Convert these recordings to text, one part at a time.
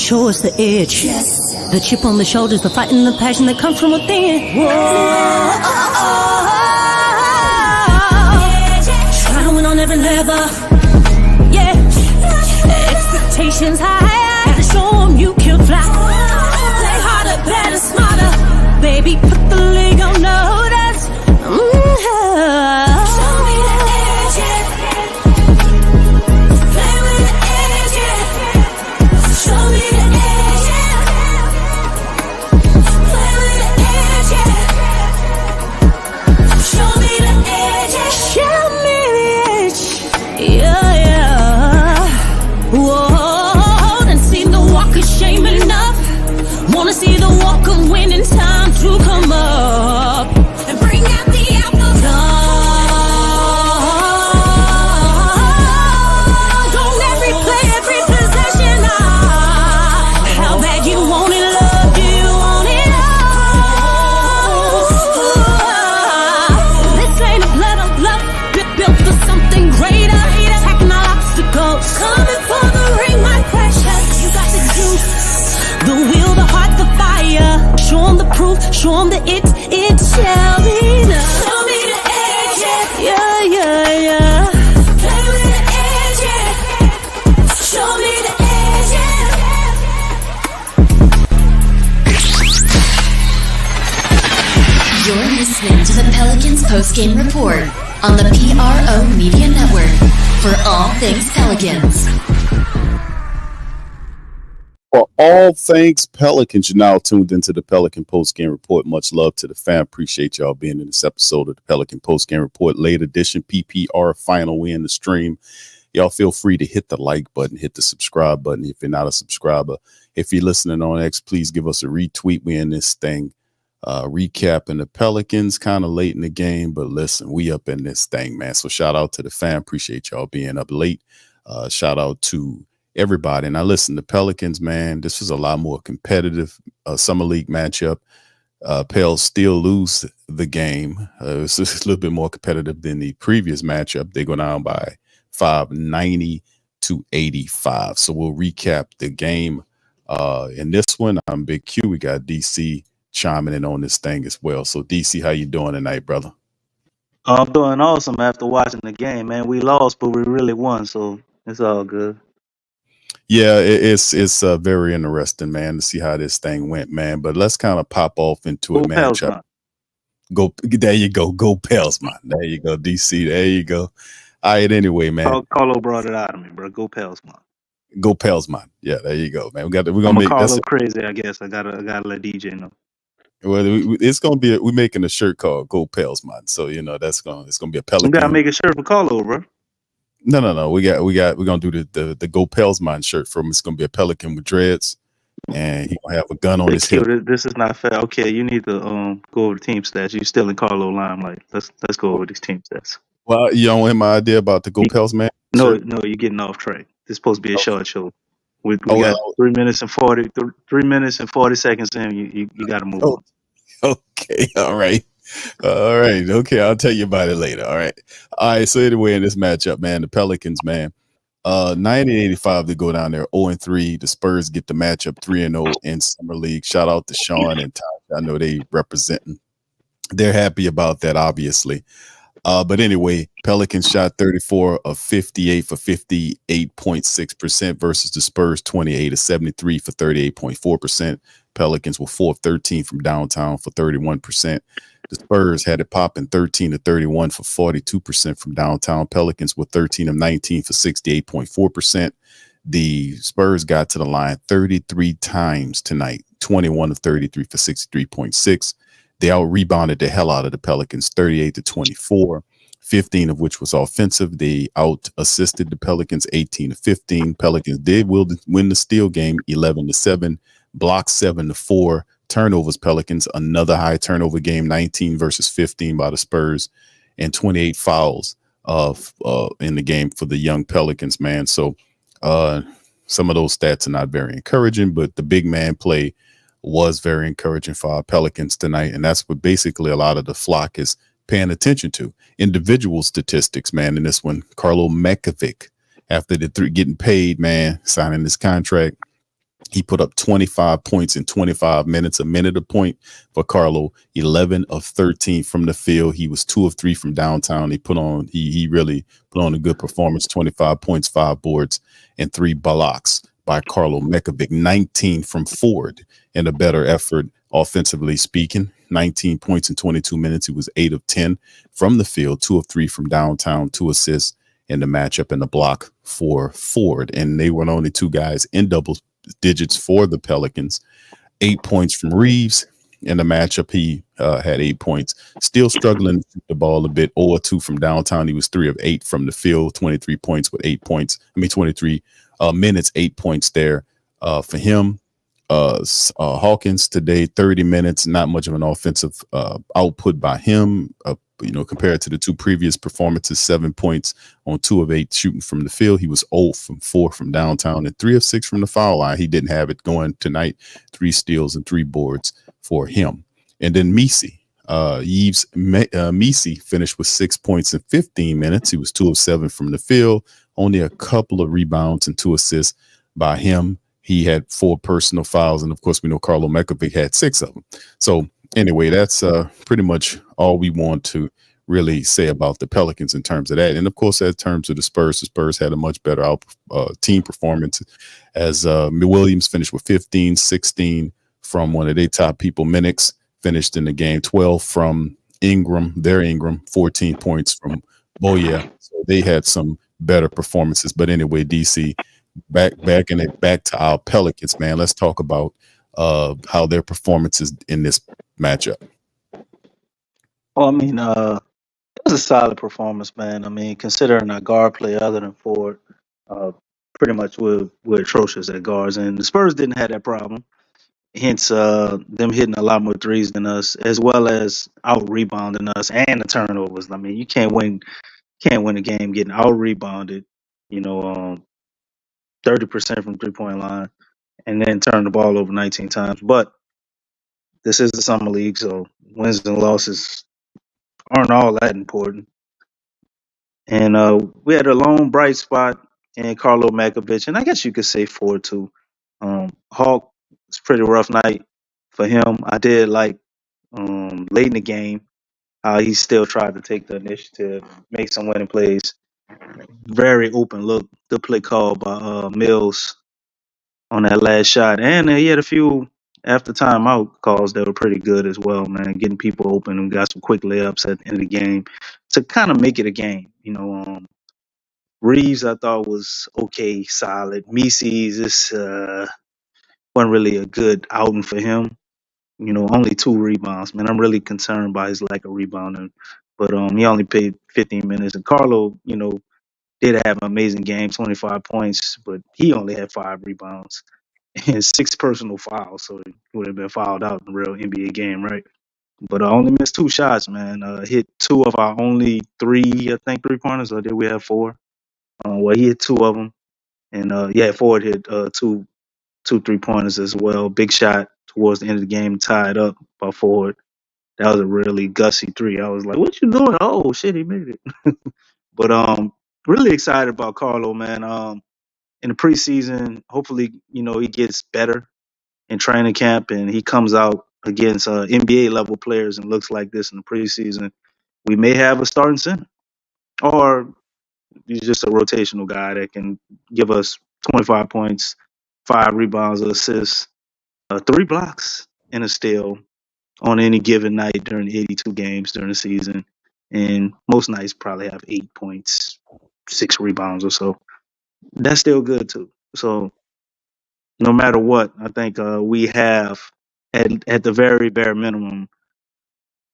Show us the edge. Yes. The chip on the shoulders, the fight and the passion that comes from within. Whoa. Trying to win on every level. Yeah. Expectations high. Gotta show them you can fly. Play harder, better, smarter. Baby, put the league on notice. Show me the edge, yeah. Play with the edge, yeah. Show me the edge, yeah. Play with the edge, yeah. Show me the edge, yeah. Show me the edge, yeah, yeah. Whoa, done seen the walk of shame enough. Wanna see the walk of winning, time to come up and bring out the outcome. Don't every play, every possession. How bad you want it, love you want it all. This ain't a blood of love, built for something greater. Attacking all obstacles, coming for the ring, my precious. You got the juice, the will, the heart, the fire. Show 'em the proof, show 'em that it shall be done. Show me the edge, yeah, yeah, yeah. Play with the edge, yeah. Show me the edge, yeah. You're listening to the Pelicans Postgame Report on the PRO Media Network for all things Pelicans. For all things Pelicans, you're now tuned into the Pelican Postgame Report. Much love to the fam. Appreciate y'all being in this episode of the Pelican Postgame Report. Late edition PPR final win the stream. Y'all feel free to hit the like button, hit the subscribe button if you're not a subscriber. If you're listening on X, please give us a retweet. We in this thing recapping the Pelicans kind of late in the game, but listen, we up in this thing, man. So shout out to the fam. Appreciate y'all being up late. Shout out to everybody. And I listen to Pelicans, man. This was a lot more competitive summer league matchup. Pels still lose the game. It's a little bit more competitive than the previous matchup. They go down by 590 to 85. So we'll recap the game. In this one, I'm Big Q. We got DC chiming in on this thing as well. So DC, how you doing tonight, brother? I'm doing awesome after watching the game, man. We lost, but we really won, so it's all good. Yeah, it's very interesting, man, to see how this thing went, man. But let's kind of pop off into it, man. Go, there you go. Go Pels, man. There you go, DC. There you go. All right, anyway, man. Carlo brought it out of me, bro. Go Pels, man. Go Pels, man. Yeah, there you go, man. We're gonna I'm make Carlo crazy, I guess. I gotta let DJ know. Well, it's gonna be we're making a shirt called Go Pels, man. So it's gonna be a Pelican. We gotta make a shirt for Carlo, bro. No. We're gonna do the Go Pels man shirt for him. It's gonna be a Pelican with dreads, and he gonna have a gun on his hip. This is not fair. Okay, you need to go over the team stats. You still in Carlo limelight. Let's go over these team stats. Well, you don't have my idea about the Go Pels man? No, you're getting off track. This is supposed to be a short show. We got 3 minutes and 40 seconds in. You got to move on. Okay, all right. Okay, I'll tell you about it later. All right. So anyway, in this matchup, man, the Pelicans, man, 90-85 to go down there 0-3. The Spurs get the matchup 3-0 in summer league. Shout out to Sean and Ty. I know they representing. They're happy about that, obviously. But anyway, Pelicans shot 34 of 58 for 58.6% versus the Spurs 28 of 73 for 38.4%. Pelicans were 4 of 13 from downtown for 31%. The Spurs had it popping 13 of 31 for 42% from downtown. Pelicans were 13 of 19 for 68.4%. The Spurs got to the line 33 times tonight, 21 of 33 for 63.6. They out-rebounded the hell out of the Pelicans 38 to 24, 15 of which was offensive. They out-assisted the Pelicans 18 to 15. Pelicans did win the steal game 11 to 7, blocked 7 to 4. Turnovers, Pelicans, another high turnover game, 19 versus 15 by the Spurs, and 28 fouls in the game for the young Pelicans, man. So some of those stats are not very encouraging, but the big man play was very encouraging for our Pelicans tonight. And that's what basically a lot of the flock is paying attention to. Individual statistics, man, in this one. Carlo Mekovic, after the getting paid, man, signing this contract, He put up 25 points in 25 minutes, a minute a point for Carlo, 11 of 13 from the field. He was 2 of 3 from downtown. He really put on a good performance, 25 points, 5 boards, and 3 blocks by Carlo Mekovic, 19 from Ford in a better effort, offensively speaking. 19 points in 22 minutes. He was 8 of 10 from the field, 2 of 3 from downtown, 2 assists in the matchup and the block for Ford. And they were the only 2 guys in double digits for the Pelicans. 8 points from Reeves in the matchup. He had 8 points. Still struggling to shoot the ball a bit. 0 of 2 from downtown. He was 3 of 8 from the field. 23 points with 8 points. 23 minutes, 8 points there for him. Hawkins today, 30 minutes. Not much of an offensive output by him. Compared to the 2 previous performances, 7 points on 2 of 8 shooting from the field. He was 0 from 4 from downtown and 3 of 6 from the foul line. He didn't have it going tonight. 3 steals and 3 boards for him. And then Yves Missi finished with 6 points in 15 minutes. He was 2 of 7 from the field. Only a couple of rebounds and 2 assists by him. He had 4 personal fouls, and of course, we know Carlo Mekovic had 6 of them. So anyway, that's pretty much all we want to really say about the Pelicans in terms of that. And of course, in terms of the Spurs had a much better team performance as Williams finished with 15, 16 from one of their top people. Minix finished in the game, 12 from Ingram, 14 points from Boya. So they had some better performances. But anyway, DC, back to our Pelicans, man. Let's talk about how their performances in this matchup. Well, I mean, it was a solid performance, man. I mean, considering our guard play other than Ford, pretty much we're atrocious at guards, and the Spurs didn't have that problem. Hence, them hitting a lot more threes than us, as well as out rebounding us and the turnovers. I mean, you can't win a game getting out rebounded. 30% from 3-point line, and then turn the ball over 19 times. But this is the summer league, so wins and losses aren't all that important. And we had a lone bright spot in Carlo Makovic, and I guess you could say Ford too. Hawk, it's a pretty rough night for him. I did like late in the game how he still tried to take the initiative, make some winning plays. Very open look. Good play call by Mills on that last shot, and he had a few after timeout calls that were pretty good as well, man. Getting people open and got some quick layups at the end of the game to kind of make it a game. Reeves I thought was okay, solid. Mises this wasn't really a good outing for him. Only 2 rebounds. Man, I'm really concerned by his lack of rebounding. But he only played 15 minutes. And Carlo, did have an amazing game, 25 points, but he only had 5 rebounds and 6 personal fouls. So he would have been fouled out in a real NBA game, right? But I only missed 2 shots, man. Hit 2 of our only 3, I think, 3-pointers. Or did we have 4? Well, he hit 2 of them. And Ford hit 2 3-pointers as well. Big shot towards the end of the game, tied up by Ford. That was a really gutsy 3. I was like, "What you doing?" Oh shit, he made it. But really excited about Carlo, man. In the preseason, hopefully, he gets better in training camp and he comes out against NBA level players and looks like this in the preseason. We may have a starting center, or he's just a rotational guy that can give us 25 points, 5 rebounds, assists, 3 blocks, and a steal on any given night during 82 games during the season. And most nights probably have 8 points, 6 rebounds or so. That's still good too. So no matter what, I think we have at the very bare minimum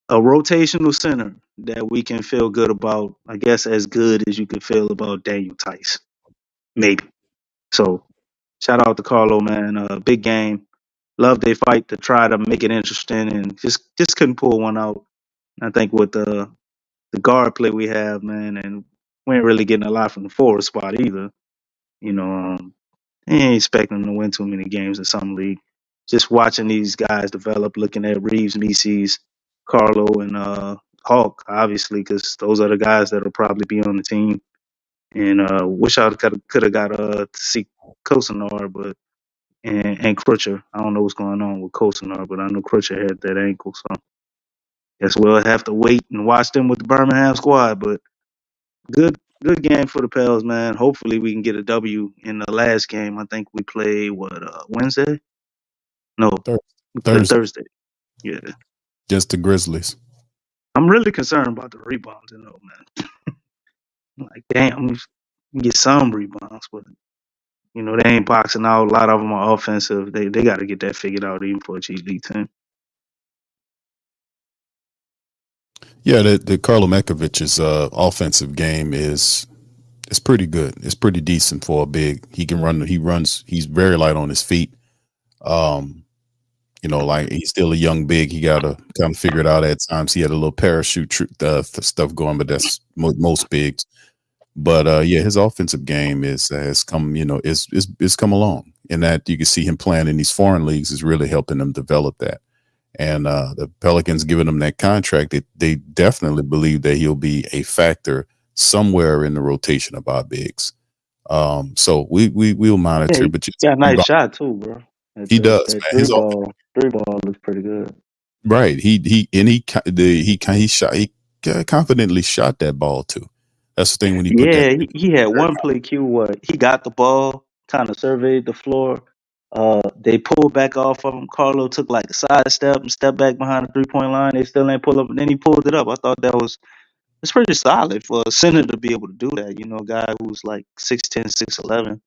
a rotational center that we can feel good about. I guess as good as you could feel about Daniel Tice, maybe. So shout out to Carlo, man. Big game. Love they fight to try to make it interesting, and just couldn't pull one out. I think with the guard play we have, man, and we ain't really getting a lot from the forward spot either. I ain't expecting them to win too many games in some league. Just watching these guys develop, looking at Reeves, Mises, Carlo, and Hawk, obviously, because those are the guys that'll probably be on the team. And wish I could have got to see Kosanar, but and Crutcher. I don't know what's going on with Kosanar, but I know Crutcher had that ankle, so guess we'll have to wait and watch them with the Birmingham squad. But good game for the Pels, man. Hopefully we can get a W in the last game. I think we play Wednesday? No, we play Thursday, Thursday. Yeah. just the Grizzlies. I'm really concerned about the rebounds, man. Like, damn, we get some rebounds, but they ain't boxing out. A lot of them are offensive. They got to get that figured out even for a G League team. Yeah, the Karlo Mekovic's offensive game is pretty good. It's pretty decent for a big. He can run. He runs. He's very light on his feet. Like he's still a young big. He got to kind of figure it out at times. He had a little parachute stuff going, but that's most bigs. But yeah, his offensive game has come. It's come along, and that you can see him playing in these foreign leagues is really helping him develop that. And the Pelicans giving him that contract, they definitely believe that he'll be a factor somewhere in the rotation of our bigs. So we'll monitor. Yeah, but he got a nice shot too, bro. He does, man. Three ball looks pretty good. Right. He shot. He confidently shot that ball too. That's the thing when he put that. Yeah, he had one play cue where he got the ball, kind of surveyed the floor. They pulled back off of him. Carlo took like a side step and stepped back behind the 3-point line. They still ain't pull up, and then he pulled it up. I thought it's pretty solid for a center to be able to do that. A guy who's like 6'10", 6'11".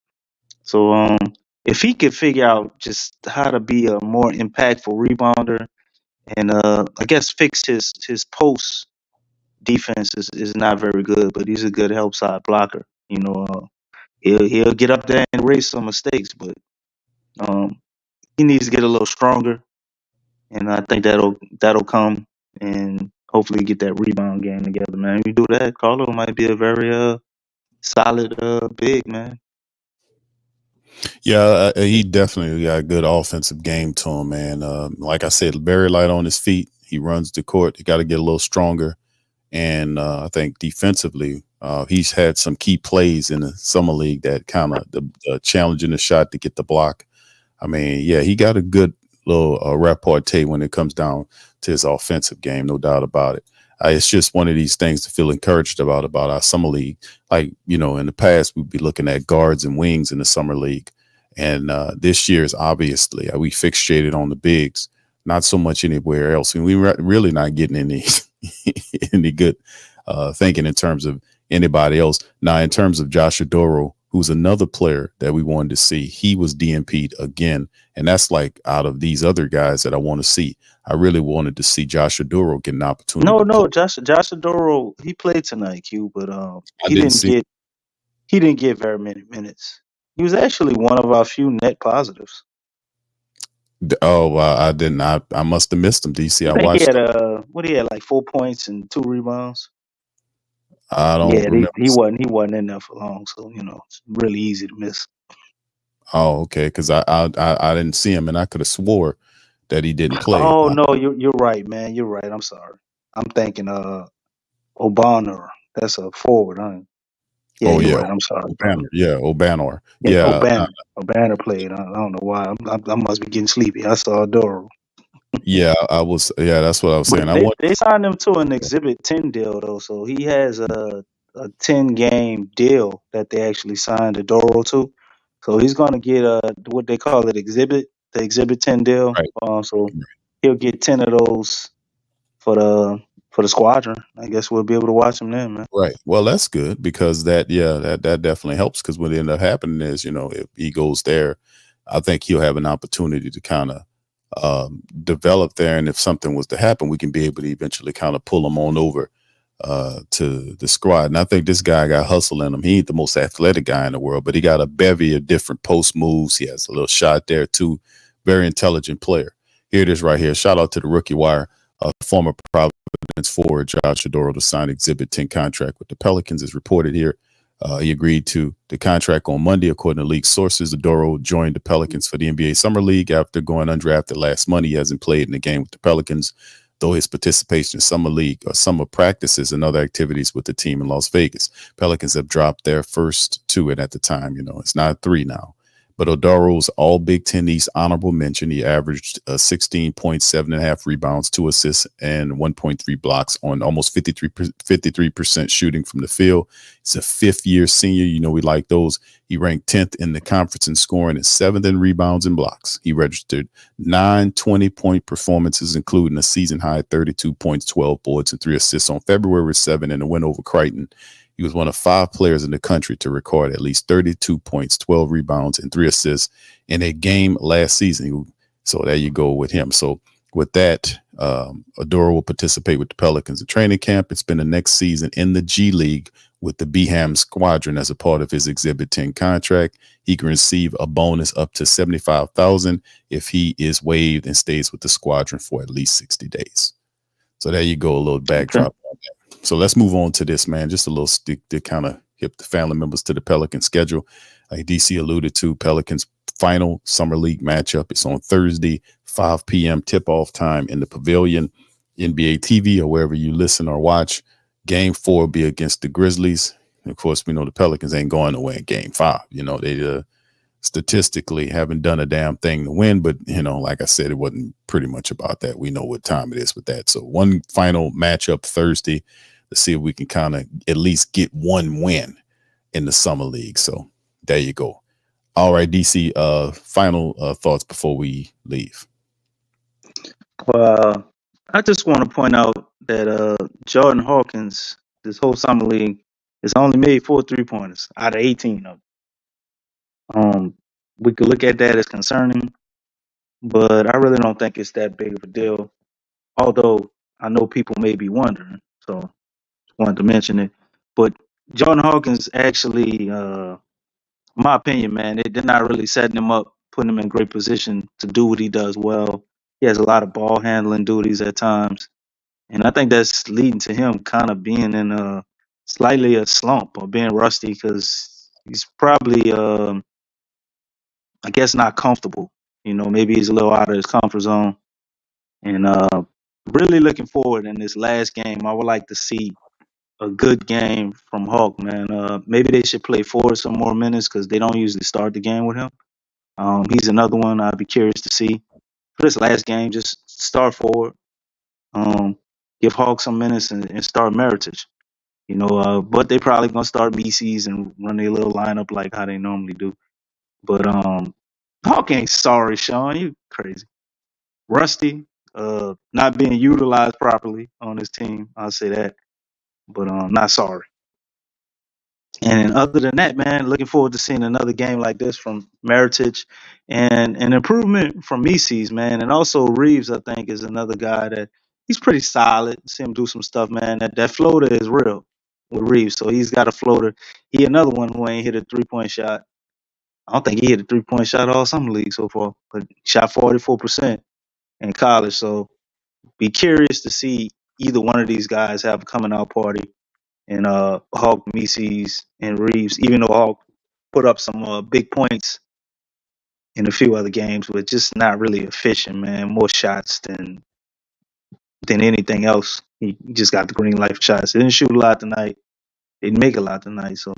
So if he could figure out just how to be a more impactful rebounder and I guess fix his post defense is not very good, but he's a good help side blocker. He'll get up there and erase some mistakes, but he needs to get a little stronger, and I think that'll come and hopefully get that rebound game together, man. If you do that, Carlo might be a very solid big man. Yeah, he definitely got a good offensive game to him, man. Like I said, very light on his feet. He runs the court. He got to get a little stronger. And I think defensively, he's had some key plays in the summer league that kind of the challenging the shot to get the block. I mean, yeah, he got a good little repartee when it comes down to his offensive game, no doubt about it. It's just one of these things to feel encouraged about our summer league. Like, in the past, we'd be looking at guards and wings in the summer league. And this year is obviously we fixated on the bigs, not so much anywhere else. And we're really not getting any good thinking in terms of anybody else. Now, in terms of Josh Adoro, who's another player that we wanted to see, he was DNP'd again. And that's like out of these other guys that I want to see. I really wanted to see Josh Adoro get an opportunity. No, Josh Adoro, he played tonight, Q, but he didn't get very many minutes. He was actually one of our few net positives. Oh, I didn't. I must have missed him. DC, I watched. He had like 4 points and 2 rebounds. I don't remember. He wasn't in there for long, so it's really easy to miss. Oh, okay, because I didn't see him, and I could have swore that he didn't play. Oh no, you're right, man. You're right. I'm sorry. I'm thinking Obanor. That's a forward, huh? Yeah, you're right. I'm sorry. Obanor. Yeah, Obanor. Yeah, Obanor played. I don't know why. I must be getting sleepy. I saw Adoro. Yeah, I was. Yeah, that's what I was saying. They signed him to an Exhibit 10 deal though, so he has a 10-game deal that they actually signed Adoro to. So he's gonna get what they call it the Exhibit 10 deal. Right. So he'll get 10 of those for the squadron. I guess we'll be able to watch him then, man. Right. Well, that's good because that definitely helps because what ended up happening is, if he goes there, I think he'll have an opportunity to kind of develop there. And if something was to happen, we can be able to eventually kind of pull him on over to the squad. And I think this guy got hustle in him. He ain't the most athletic guy in the world, but he got a bevy of different post moves. He has a little shot there too. Very intelligent player. Here it is right here. Shout out to the Rookie Wire. Former Providence forward Josh Adoro to sign Exhibit 10 contract with the Pelicans is reported here. He agreed to the contract on Monday, according to league sources. Adoro joined the Pelicans for the NBA Summer League after going undrafted last month. He hasn't played in the game with the Pelicans, though his participation in Summer League or summer practices and other activities with the team in Las Vegas. Pelicans have dropped their first 2 at the time. It's not 3 now. But Odaro's all Big Ten East honorable mention. He averaged 16.7.5 rebounds, 2 assists, and 1.3 blocks on almost 53% shooting from the field. He's a fifth-year senior. You know, we like those. He ranked 10th in the conference in scoring and 7th in rebounds and blocks. He registered 9 20-point performances, including a season-high 32 points, 12 boards, and 3 assists on February 7 in a win over Crichton. He was one of 5 players in the country to record at least 32 points, 12 rebounds, and 3 assists in a game last season. So there you go with him. So with that, Odaro will participate with the Pelicans in training camp and spend the next season in the G League with the BHAM squadron as a part of his Exhibit 10 contract. He can receive a bonus up to $75,000 if he is waived and stays with the squadron for at least 60 days. So there you go, a little backdrop on that. So let's move on to this, man. Just a little stick to kind of hip the family members to the Pelican schedule. Like DC alluded to, Pelicans final summer league matchup. It's on Thursday, 5 p.m. tip-off time in the Pavilion, NBA TV, or wherever you listen or watch. Game 4 will be against the Grizzlies. And of course, we know the Pelicans ain't going away in Game 5. You know, they statistically haven't done a damn thing to win, but you know, like I said, it wasn't pretty much about that. We know what time it is with that. So one final matchup Thursday. Let's see if we can kind of at least get one win in the summer league. So there you go. All right, DC, final thoughts before we leave. Well, I just want to point out that Jordan Hawkins, this whole summer league, has only made 4 3-pointers out of 18 of them. We could look at that as concerning, but I really don't think it's that big of a deal. Although I know people may be wondering, so wanted to mention it. But Jordan Hawkins actually, my opinion, man, they're not really setting him up, putting him in great position to do what he does well. He has a lot of ball handling duties at times, and I think that's leading to him kind of being in a slightly a slump or being rusty because he's probably, I guess, not comfortable. You know, maybe he's a little out of his comfort zone, and really looking forward in this last game. I would like to see a good game from Hawk, man. Maybe they should play forward some more minutes because they don't usually start the game with him. He's another one I'd be curious to see. For this last game, just start forward. Give Hawk some minutes and start Meritage. You know, but they probably gonna start BCs and run their little lineup like how they normally do. But Hawk ain't sorry, Sean. You crazy. Rusty, not being utilized properly on his team. I'll say that. But not sorry. And other than that, man, looking forward to seeing another game like this from Meritage and an improvement from Mises, man. And also Reeves, I think, is another guy that he's pretty solid. See him do some stuff, man. That floater is real with Reeves. So he's got a floater. He another one who ain't hit a 3-point shot. I don't think he hit a 3-point shot all summer league so far, but shot 44% in college. So be curious to see either one of these guys have a coming out party. And Hawk, Mises, and Reeves, even though Hawk put up some big points in a few other games, but just not really efficient, man. More shots than anything else. He just got the green light for shots. He didn't shoot a lot tonight. He didn't make a lot tonight. So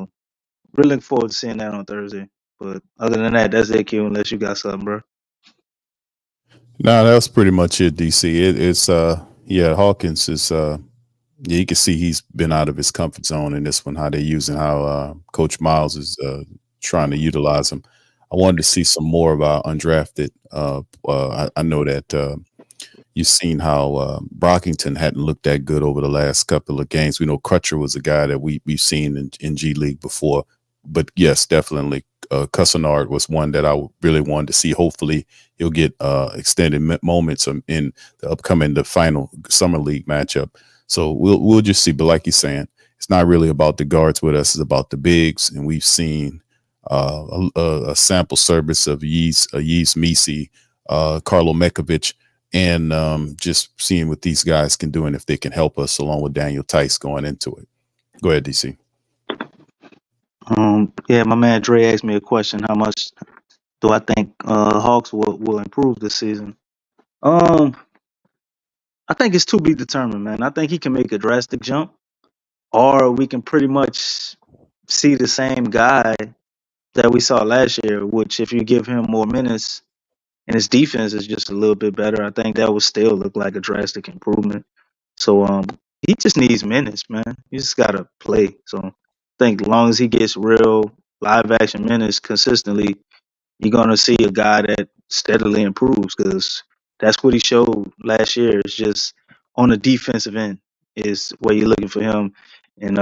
really looking forward to seeing that on Thursday. But other than that, that's it, Q, unless you got something, bro. No, that's pretty much it, DC. It's Hawkins is yeah, you can see he's been out of his comfort zone in this one, how they're using how Coach Miles is trying to utilize him. I wanted to see some more of our undrafted. I know that you've seen how Brockington hadn't looked that good over the last couple of games. We know Crutcher was a guy that we've seen in G League before. But yes, definitely, Cussenard was one that I really wanted to see. Hopefully, he'll get extended moments in the final summer league matchup. So we'll just see. But like you're saying, it's not really about the guards with us; it's about the bigs. And we've seen a sample service of Yves Misi, Carlo Mekovic, and just seeing what these guys can do and if they can help us, along with Daniel Tice going into it. Go ahead, DC. Yeah, my man Dre asked me a question. How much do I think Hawks will improve this season? I think it's to be determined, man. I think he can make a drastic jump, or we can pretty much see the same guy that we saw last year, which if you give him more minutes and his defense is just a little bit better, I think that would still look like a drastic improvement. So he just needs minutes, man. He just gotta play. So I think as long as he gets real live action minutes consistently, you're gonna see a guy that steadily improves because that's what he showed last year. It's just on the defensive end is where you're looking for him. And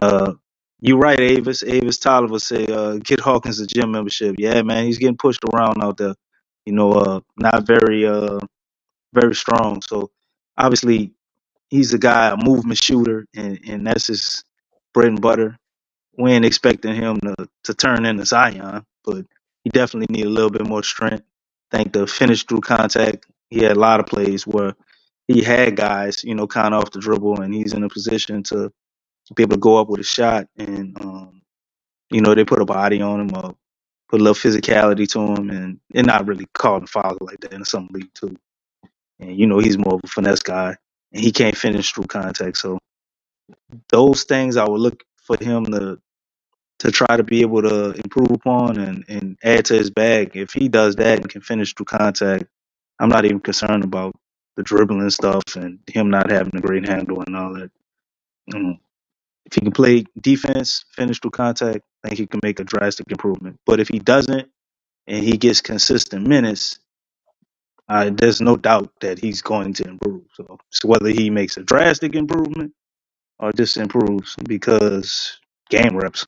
you're right, Avis. Avis Tolliver say get Hawkins a gym membership. Yeah, man, he's getting pushed around out there. Not very strong. So obviously he's a guy, a movement shooter, and that's his bread and butter. We ain't expecting him to turn into Zion, but he definitely need a little bit more strength. I think the finish through contact, he had a lot of plays where he had guys, kind of off the dribble, and he's in a position to be able to go up with a shot, and they put a body on him or put a little physicality to him, and they're not really calling fouls like that in some league too. And he's more of a finesse guy, and he can't finish through contact. So those things I would look for him to try to be able to improve upon and add to his bag. If he does that and can finish through contact, I'm not even concerned about the dribbling stuff and him not having a great handle and all that. If he can play defense, finish through contact, I think he can make a drastic improvement. But if he doesn't and he gets consistent minutes, there's no doubt that he's going to improve. So whether he makes a drastic improvement or just improves because game reps.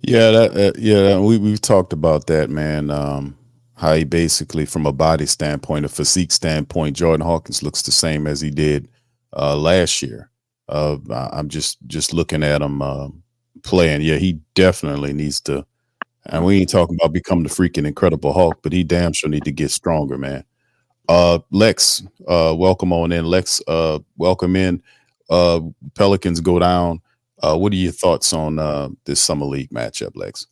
Yeah, we've talked about that, man. How he basically, from a body standpoint, a physique standpoint, Jordan Hawkins looks the same as he did last year. I'm just looking at him playing. Yeah, he definitely needs to. And we ain't talking about becoming the freaking Incredible Hulk, but he damn sure need to get stronger, man. Lex, welcome on in. Lex, welcome in. Pelicans go down. What are your thoughts on this summer league matchup, Lex?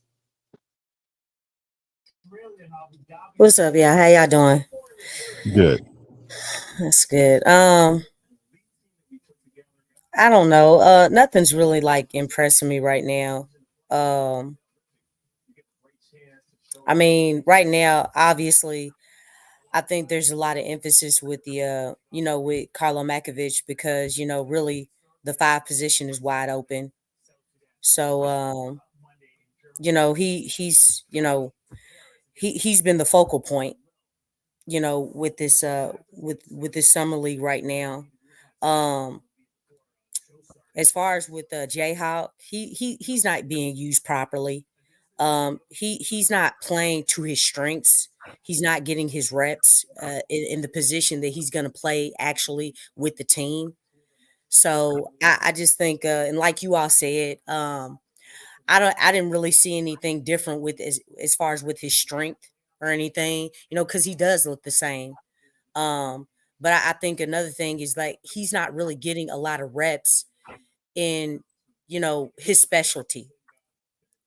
What's up, y'all? How y'all doing? Good. That's good. I don't know. Nothing's really like impressing me right now. Um, I mean, right now, obviously, I think there's a lot of emphasis with the with Carlo Makovich because, really the five position is wide open. So he's been the focal point, with this with this summer league right now. Um as far as with Jayhawk, he's not being used properly. He's not playing to his strengths. He's not getting his reps in the position that he's going to play actually with the team. So I just think, and like you all said, I didn't really see anything different with as far as with his strength or anything, because he does look the same. Um, but I think another thing is like he's not really getting a lot of reps in his specialty.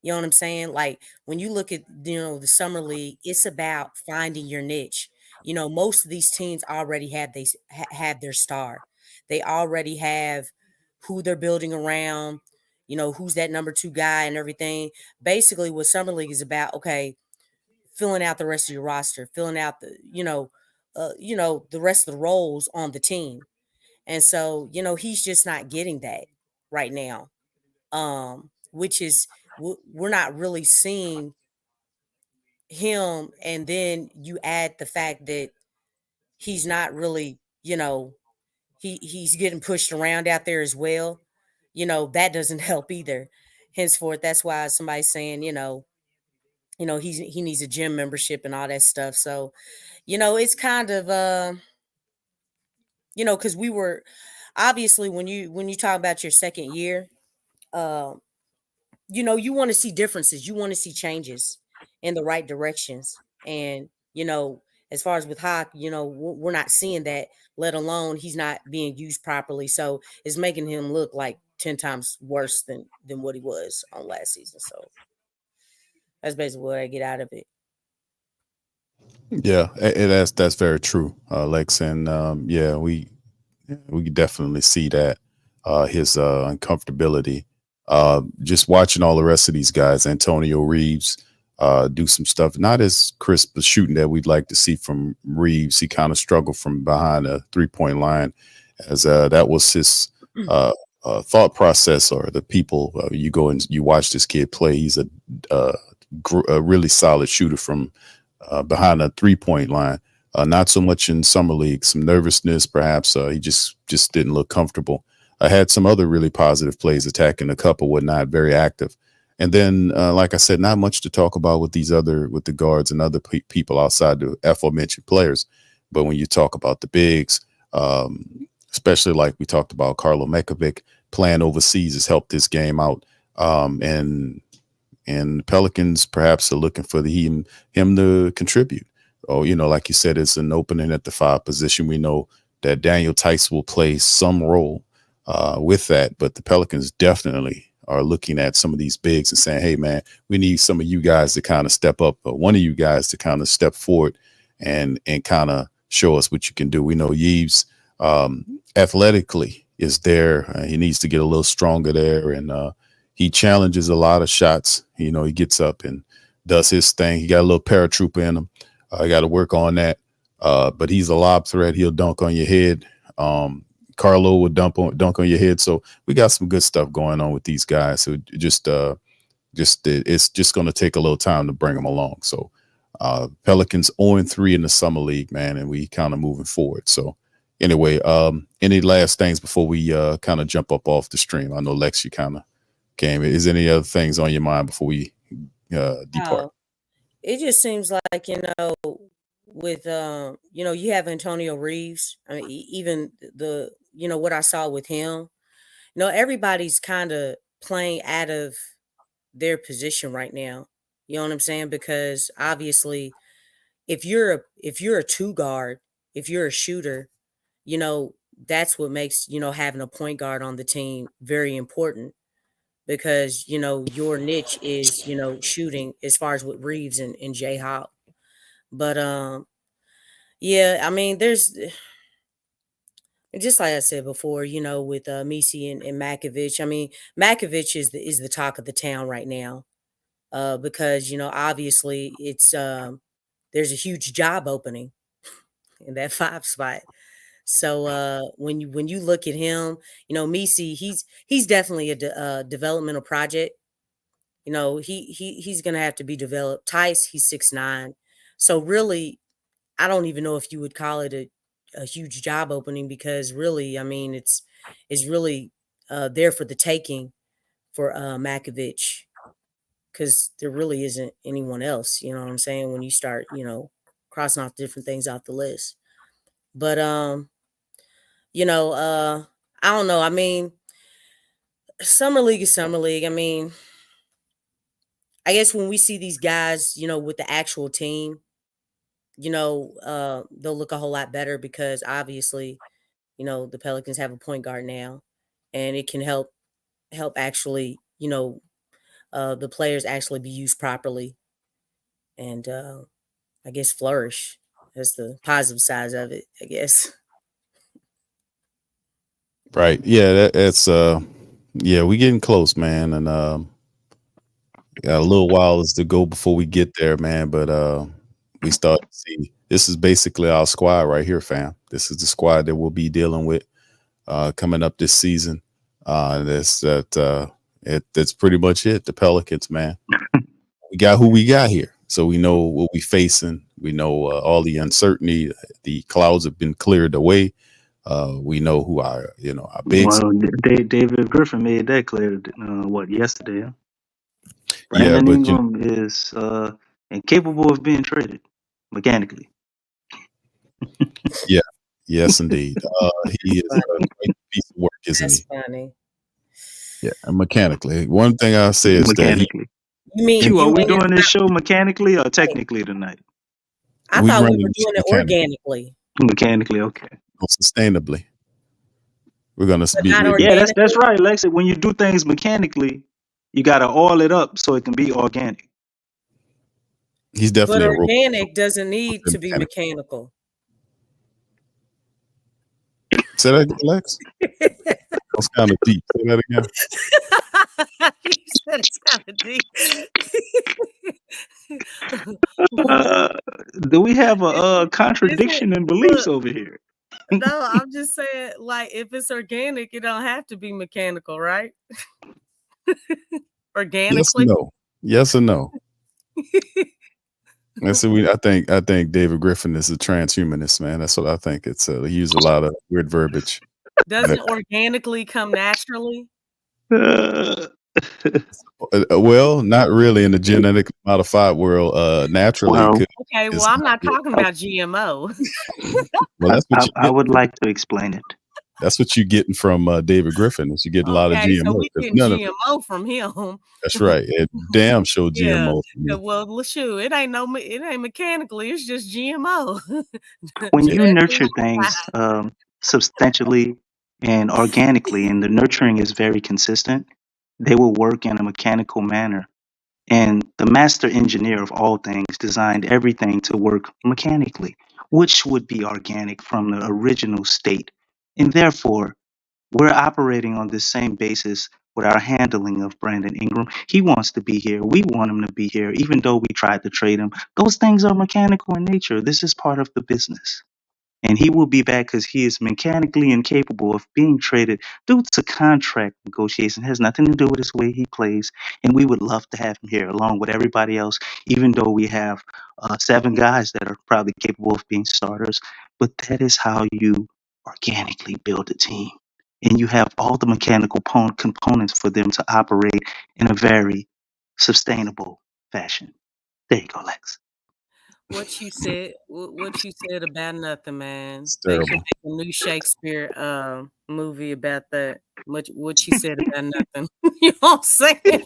You know what I'm saying? Like when you look at the summer league, it's about finding your niche. Most of these teams already have their star. They already have who they're building around. Who's that number two guy and everything. Basically, what summer league is about, okay, filling out the rest of your roster, filling out the rest of the roles on the team. And so, he's just not getting that right now. Which is we're not really seeing him. And then you add the fact that he's not really, he's getting pushed around out there as well. That doesn't help either. Henceforth, that's why somebody's saying, he needs a gym membership and all that stuff. So, it's kind of because we were obviously when you talk about your second year, um you want to see differences. You want to see changes in the right directions. And, as far as with Hawk, we're not seeing that, let alone he's not being used properly. So it's making him look like 10 times worse than what he was on last season. So that's basically what I get out of it. Yeah, that's very true, Lex. And yeah, we definitely see that his uncomfortability Just watching all the rest of these guys, Antonio Reeves, do some stuff. Not as crisp a shooting that we'd like to see from Reeves. He kind of struggled from behind a 3-point line, as that was his thought process, or the people. You go and you watch this kid play. He's a really solid shooter from behind a 3-point line. Not so much in summer league. Some nervousness, perhaps. He just didn't look comfortable. I had some other really positive plays, attacking a couple, whatnot, very active. And then, like I said, not much to talk about with the guards and other people outside the aforementioned players. But when you talk about the bigs, especially like we talked about, Karlo Mekovic playing overseas has helped this game out. And the Pelicans perhaps are looking for him to contribute. Oh, like you said, it's an opening at the 5 position. We know that Daniel Tice will play some role with that, but the Pelicans definitely are looking at some of these bigs and saying, hey, man, we need some of you guys to kind of step up, or one of you guys to kind of step forward and kind of show us what you can do. We know Yves athletically is there. He needs to get a little stronger there, and he challenges a lot of shots. He gets up and does his thing. He got a little paratrooper in him. I got to work on that. But he's a lob threat. He'll dunk on your head. Karlo would dunk on your head. So we got some good stuff going on with these guys. So it's just going to take a little time to bring them along. So Pelicans 0-3 in the summer league, man, and we kind of moving forward. So anyway, any last things before we kind of jump up off the stream? I know Lex, you kind of came. Is there any other things on your mind before we depart? It just seems like, with you have Antonio Reeves. I mean, even what I saw with him, everybody's kind of playing out of their position right now. You know what I'm saying? Because obviously, if you're a 2 guard, if you're a shooter, that's what makes having a point guard on the team very important. Because your niche is shooting, as far as with Reeves and Jay Hawk. But yeah, I mean, there's just like I said before, with Misi and Makovic. I mean, Makovic is the talk of the town right now, because obviously it's there's a huge job opening in that 5 spot. So when you look at him, Misi, he's definitely a developmental project. He's gonna have to be developed. Tice, he's 6'9", so really, I don't even know if you would call it a huge job opening, because really, I mean, it's really there for the taking for Makovic, because there really isn't anyone else. You know what I'm saying? When you start, crossing off different things off the list, but I don't know. I mean, summer league is summer league. I mean, I guess when we see these guys, with the actual team, they'll look a whole lot better, because obviously, the Pelicans have a point guard now, and it can help actually, the players actually be used properly, and I guess flourish. That's the positive side of it, I guess. Right. Yeah, that's yeah, we getting close, man, and got a little while to go before we get there, man. But we start to see this is basically our squad right here, fam. This is the squad that we'll be dealing with coming up this season. That's pretty much it. The Pelicans, man. We got who we got here, so we know what we facing. We know all the uncertainty. The clouds have been cleared away. We know who our bigs. Well, David Griffin made that clear. Yesterday? Huh? Yeah, Brandon but Ingram is incapable of being traded mechanically. yeah, yes, indeed. He is a great piece of work, isn't That's he? funny. Yeah, and mechanically. One thing I say is that Mechanically. You mean Q, are we mean doing this it's show mechanically or technically tonight? I we thought we running were the doing shit it organically, Mechanically, okay. sustainably. We're gonna but be. not Yeah, that's organically. right, Lexi. When you do things mechanically, you gotta oil it up so it can be organic. He's But definitely a robot. organic doesn't need to be Mechanical. mechanical. Say that again, Lex. That's kind of deep. Say that again. You said it's kind of deep. Do we have a Is it contradiction in beliefs look, over here? no, I'm just saying, like, if it's organic, it don't have to be mechanical, right? Yes or Organically. no? Yes or no? And so I think David Griffin is a transhumanist, man. That's what I think. It's he used a lot of weird verbiage. Doesn't organically come naturally? Uh, Well, not really in the genetically modified world. Naturally, it well, could. Okay, well, It's I'm not not good. talking about GMO. Well, that's what you I get. would like to explain it. That's what you're getting from David Griffin. Is you're getting a lot of Okay, so GMO. we 'Cause getting none of it. GMO from him. That's right. It damn show Yeah. GMO. from you. Well, shoot, it ain't mechanically. It's just GMO. When you Genetically nurture things modified. substantially and organically, and the nurturing is very consistent, they will work in a mechanical manner. And the master engineer of all things designed everything to work mechanically, which would be organic from the original state. And therefore, we're operating on this same basis with our handling of Brandon Ingram. He wants to be here. We want him to be here, even though we tried to trade him. Those things are mechanical in nature. This is part of the business. And he will be back because he is mechanically incapable of being traded due to contract negotiation. It has nothing to do with his way he plays. And we would love to have him here along with everybody else, even though we have 7 guys that are probably capable of being starters. But that is how you organically build a team. And you have all the mechanical components for them to operate in a very sustainable fashion. There you go, Lex. What you said about nothing, man. It's They should terrible. make a new Shakespeare movie about that. What you said about nothing. You know what I'm saying?